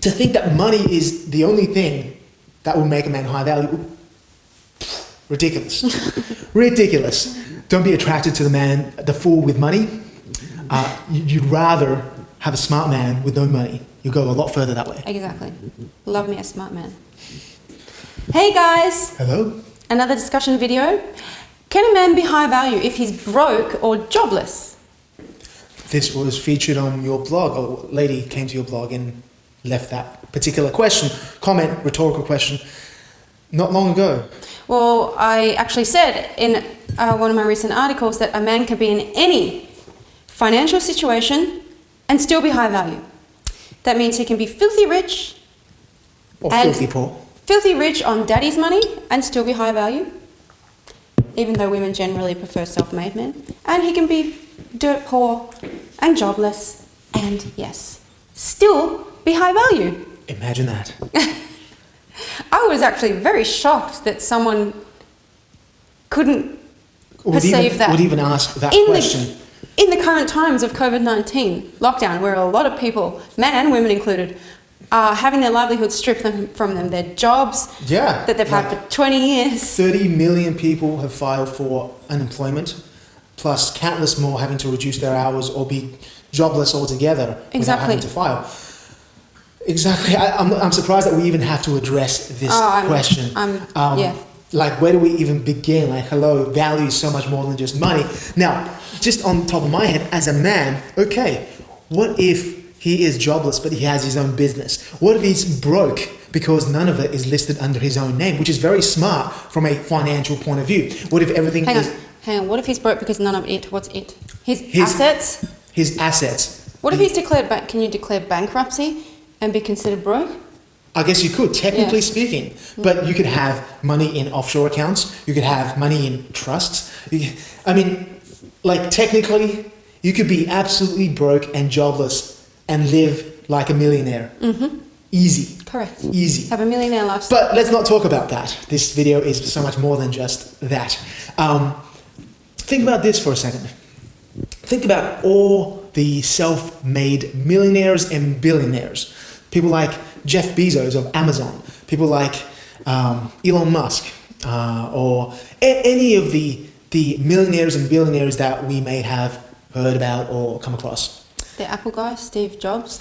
to think that money is the only thing that will make a man high value, ridiculous. Ridiculous. Don't be attracted to the fool with money. You'd rather have a smart man with no money. You'll go a lot further that way. Exactly. Love me a smart man. Hey guys! Hello? Another discussion video. Can a man be high value if he's broke or jobless? This was featured on your blog. A lady came to your blog and left that particular comment, rhetorical question, not long ago. Well, I actually said in one of my recent articles that a man can be in any financial situation and still be high value. That means he can be filthy rich or filthy poor. Filthy rich on daddy's money and still be high value, even though women generally prefer self-made men. And he can be dirt poor and jobless and, yes, still be high value. Imagine that. I was actually very shocked that someone couldn't perceive that. Would even ask that question. In the current times of COVID-19 lockdown, where a lot of people, men and women included, are having their livelihood stripped from them, their jobs that they've had for 20 years. 30 million people have filed for unemployment, plus countless more having to reduce their hours or be jobless altogether without having to file. Exactly. I'm surprised that we even have to address this question. Like, where do we even begin? Like, hello, value is so much more than just money. Now, just on top of my head, as a man, okay, what if he is jobless but he has his own business? What if he's broke because none of it is listed under his own name, which is very smart from a financial point of view? What if everything Hang on. What if he's broke because none of it? What's it? His assets? His assets. What if he's declared can you declare bankruptcy and be considered broke? I guess you could, technically speaking, but you could have money in offshore accounts. You could have money in trusts. Technically, you could be absolutely broke and jobless and live like a millionaire. Mm-hmm. Easy. Correct. Easy. Have a millionaire lifestyle. But let's not talk about that. This video is so much more than just that. Think about this for a second. Think about all the self-made millionaires and billionaires. People like Jeff Bezos of Amazon, people like Elon Musk, or any of the millionaires and billionaires that we may have heard about or come across. The Apple guy, Steve Jobs.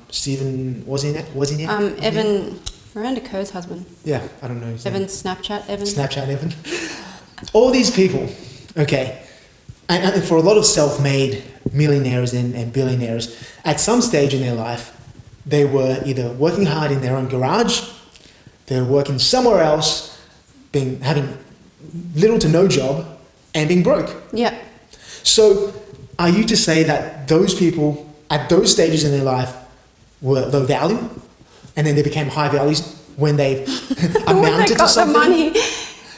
Stephen, was he in it? Evan, Miranda Kerr's husband. Yeah, I don't know his name. Snapchat Evan. All these people, okay, and for a lot of self-made millionaires and billionaires, at some stage in their life, they were either working hard in their own garage, they were working somewhere else, having little to no job, and being broke. Yeah. So, are you to say that those people at those stages in their life were low value, and then they became high values when they amounted to something? When they got the money.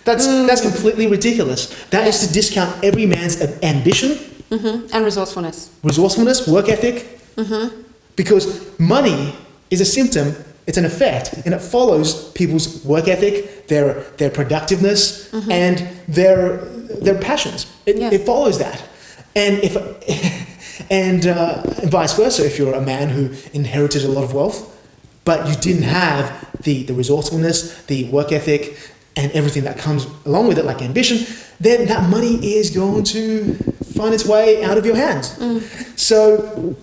That's completely ridiculous. That is to discount every man's ambition. Mm-hmm. And resourcefulness. Work ethic. Mm-hmm. Because money is a symptom, it's an effect, and it follows people's work ethic, their productiveness, mm-hmm. and their passions. It follows that. And vice versa, if you're a man who inherited a lot of wealth, but you didn't have the resourcefulness, the work ethic, and everything that comes along with it, like ambition, then that money is going to find its way out of your hands. Mm. So,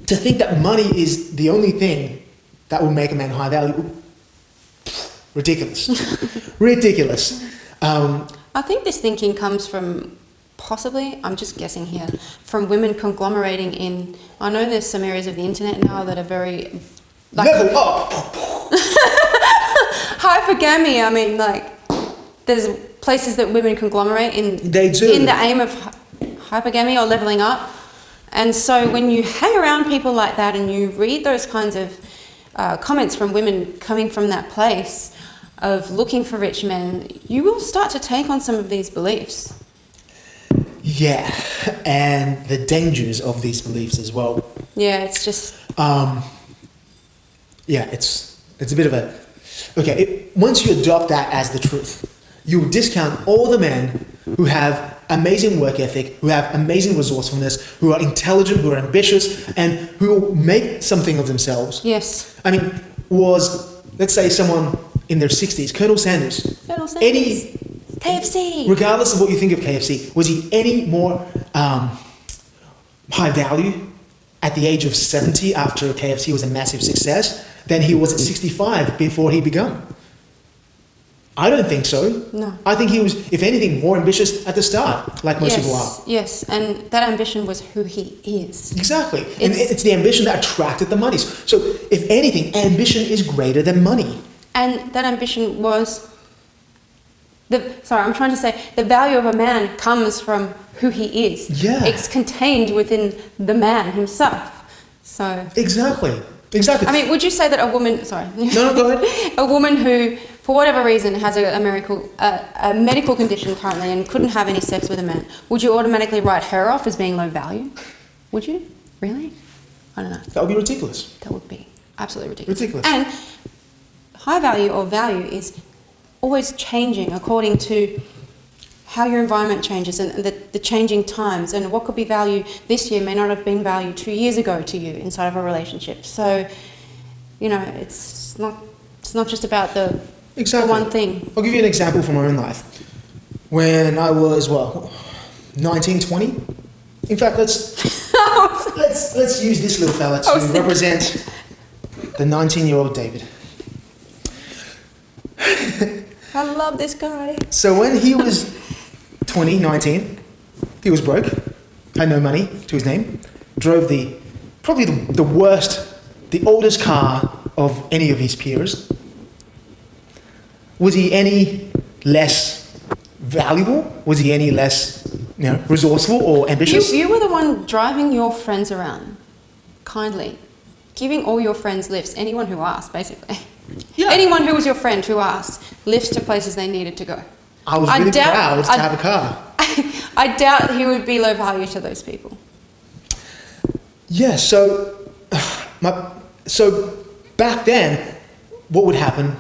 to think that money is the only thing that will make a man high value, ridiculous. Ridiculous. I think this thinking comes from possibly, I'm just guessing here, from women conglomerating in, I know there's some areas of the internet now that are very... Level up! Hypergamy, there's places that women conglomerate in. They do. In the aim of hypergamy or leveling up. And so when you hang around people like that and you read those kinds of comments from women coming from that place of looking for rich men, you will start to take on some of these beliefs. Yeah, and the dangers of these beliefs as well. Yeah, it's just... it's a bit of a... Okay, once you adopt that as the truth, you discount all the men who have amazing work ethic, who have amazing resourcefulness, who are intelligent, who are ambitious, and who will make something of themselves. Yes. I mean, let's say someone in their 60s, Colonel Sanders. KFC. Regardless of what you think of KFC, was he any more high value at the age of 70 after KFC was a massive success than he was at 65 before he began? I don't think so. No. I think he was, if anything, more ambitious at the start, like most people are. Yes, and that ambition was who he is. Exactly. And it's the ambition that attracted the money. So, if anything, ambition is greater than money. And that ambition was... the value of a man comes from who he is. Yeah. It's contained within the man himself. So... Exactly. I mean, would you say that a woman... Sorry. No, go ahead. A woman who, for whatever reason, has a medical condition currently and couldn't have any sex with a man, would you automatically write her off as being low value? Would you? Really? I don't know. That would be ridiculous. That would be absolutely ridiculous. Ridiculous. And high value or value is always changing according to how your environment changes and the changing times, and what could be value this year may not have been value 2 years ago to you inside of a relationship. So, it's not just about the one thing. I'll give you an example from my own life. When I was 19, 20. In fact, let's use this little fella to represent the 19-year-old David. I love this guy. So when he was 19, he was broke, had no money to his name, drove probably the worst, the oldest car of any of his peers. Was he any less valuable? Was he any less resourceful or ambitious? You were the one driving your friends around, kindly, giving all your friends lifts, anyone who asked, basically. Yeah. Anyone who was your friend who asked, lifts to places they needed to go. I was really proud to have a car. I doubt he would be low value to those people. Yeah, so back then, what would happen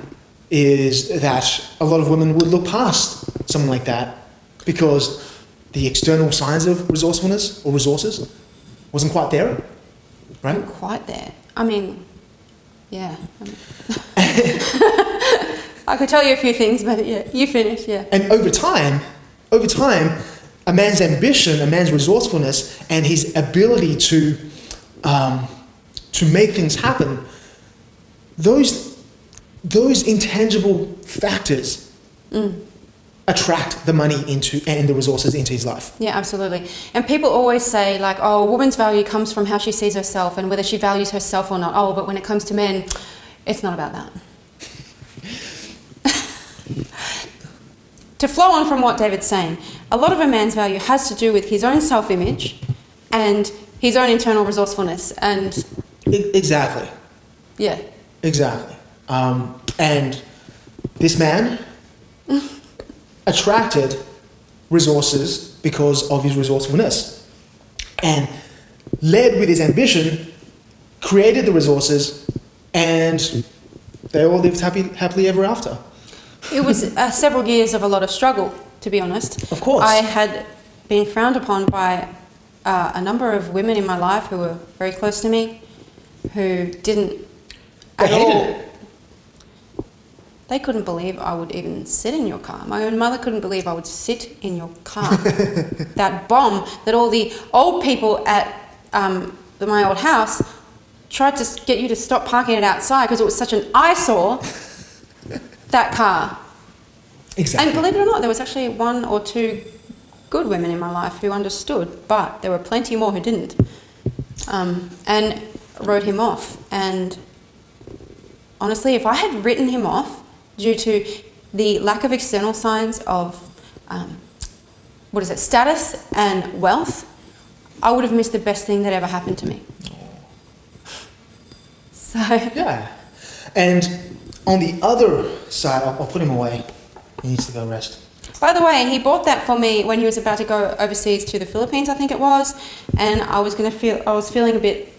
is that a lot of women would look past someone like that because the external signs of resourcefulness or resources wasn't quite there, right? Not quite there. I mean, yeah. I could tell you a few things, but yeah, you finish, yeah. And over time, a man's ambition, a man's resourcefulness, and his ability to make things happen, those intangible factors attract the money and the resources into his life. Yeah, absolutely. And people always say, like, oh, a woman's value comes from how she sees herself and whether she values herself or not. Oh, but when it comes to men, it's not about that. To flow on from what David's saying, a lot of a man's value has to do with his own self-image and his own internal resourcefulness. And exactly. Yeah. Exactly. And this man attracted resources because of his resourcefulness, and led with his ambition, created the resources, and they all lived happily ever after. It was several years of a lot of struggle, to be honest. Of course. I had been frowned upon by a number of women in my life who were very close to me, who didn't at all. They couldn't believe I would even sit in your car. My own mother couldn't believe I would sit in your car. That bomb that all the old people at my old house tried to get you to stop parking it outside because it was such an eyesore, that car. Exactly. And believe it or not, there was actually one or two good women in my life who understood, but there were plenty more who didn't, and wrote him off. And honestly, if I had written him off due to the lack of external signs of status and wealth, I would have missed the best thing that ever happened to me. So yeah. And on the other side, I'll put him away. He needs to go rest. By the way, he bought that for me when he was about to go overseas to the Philippines, I think it was, and I was feeling a bit,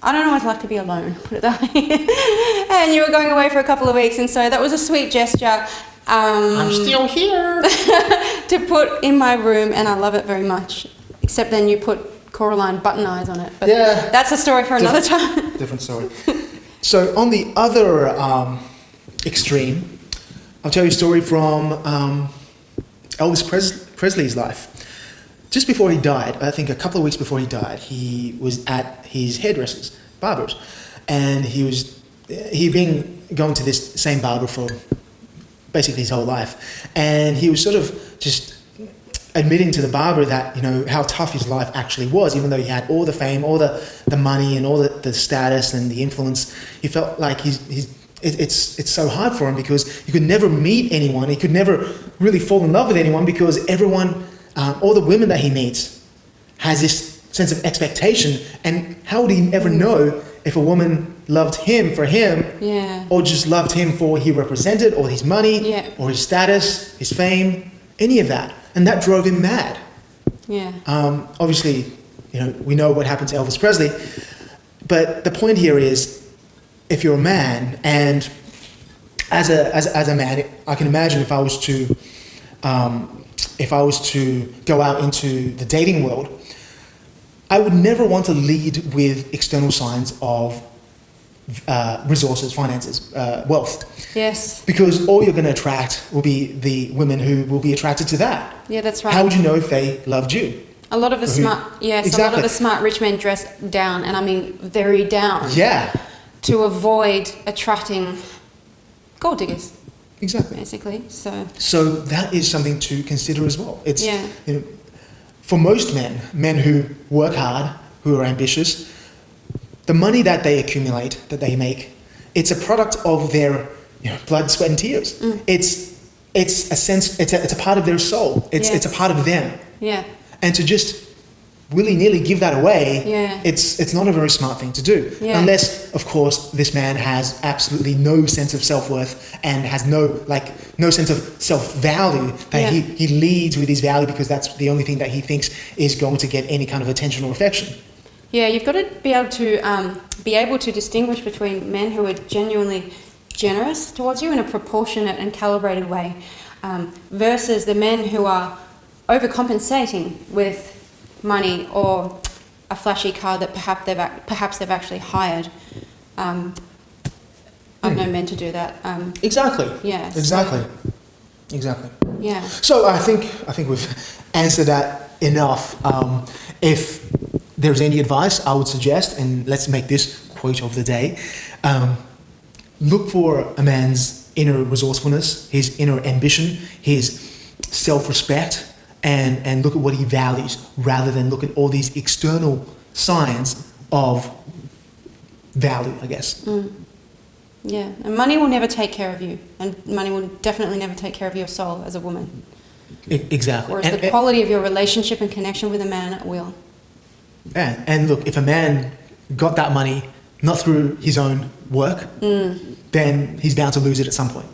I don't always like to be alone, put it that way. And you were going away for a couple of weeks, and so that was a sweet gesture I'm still here. to put in my room, and I love it very much. Except then you put Coraline button eyes on it. But yeah, that's a story for another time. Different story. So on the other extreme, I'll tell you a story from Elvis Presley's life. Just before he died, I think a couple of weeks before he died, he was at his hairdresser's, barber's, and he'd been going to this same barber for basically his whole life, and he was sort of just admitting to the barber that, you know, how tough his life actually was, even though he had all the fame, all the money, and all the status and the influence. He felt like it's so hard for him because he could never meet anyone. He could never really fall in love with anyone because everyone, all the women that he meets, has this sense of expectation. And how would he ever know if a woman loved him for him, or just loved him for what he represented, or his money, or his status, his fame, any of that? And that drove him mad. Yeah. Obviously, you know, we know what happened to Elvis Presley, but the point here is, if you're a man, and as a man, I can imagine if I was to go out into the dating world, I would never want to lead with external signs of resources, finances, wealth. Yes. Because all you're going to attract will be the women who will be attracted to that. Yeah, that's right. How would you know if they loved you? A lot of the smart rich men dress down, and I mean very down. Yeah. To avoid attracting gold diggers. Exactly. Basically, So that is something to consider as well. It's, yeah. You know, for most men who work hard, who are ambitious, the money that they accumulate, that they make, it's a product of their, you know, blood, sweat, and tears. It's a sense. It's a part of their soul. It's a part of them. Yeah. And to just willy-nilly give that away, it's not a very smart thing to do. Yeah. Unless, of course, this man has absolutely no sense of self-worth and has no sense of self-value, that he leads with his value because that's the only thing that he thinks is going to get any kind of attention or affection. Yeah, you've got to be able to distinguish between men who are genuinely generous towards you in a proportionate and calibrated way, versus the men who are overcompensating with money or a flashy car that perhaps they've actually hired. I've known men to do that. Exactly. Yeah. Exactly. Yeah. So I think we've answered that enough. If there's any advice, I would suggest, and let's make this quote of the day, look for a man's inner resourcefulness, his inner ambition, his self-respect, and look at what he values rather than look at all these external signs of value, I guess. Yeah, and money will never take care of you, and money will definitely never take care of your soul as a woman. Exactly. Whereas the quality of your relationship and connection with a man will. Yeah, and look, if a man got that money not through his own work, then he's bound to lose it at some point.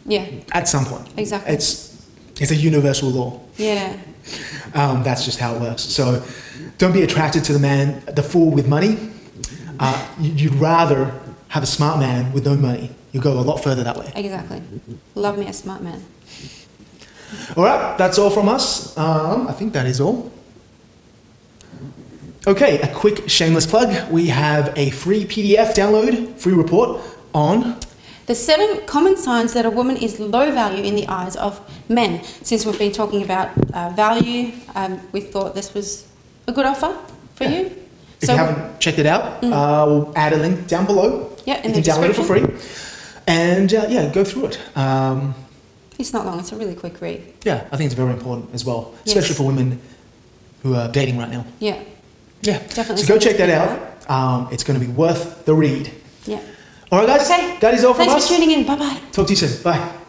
Yeah. At some point. Exactly. It's a universal law. Yeah. That's just how it works. So don't be attracted to the fool with money. You'd rather have a smart man with no money. You'll go a lot further that way. Exactly. Love me a smart man. All right, that's all from us. I think that is all. Okay, a quick shameless plug. We have a free PDF download, free report on the 7 common signs that a woman is low value in the eyes of men. Since we've been talking about value, we thought this was a good offer for you. If you haven't checked it out, we'll add a link down below. Yeah, you can download it for free. And go through it. It's not long, it's a really quick read. Yeah, I think it's very important as well, especially for women who are dating right now. Yeah. Yeah, definitely. So go check that out. It's going to be worth the read. Yeah. All right, guys. Okay. That is all from us. Thanks for tuning in. Bye-bye. Talk to you soon. Bye.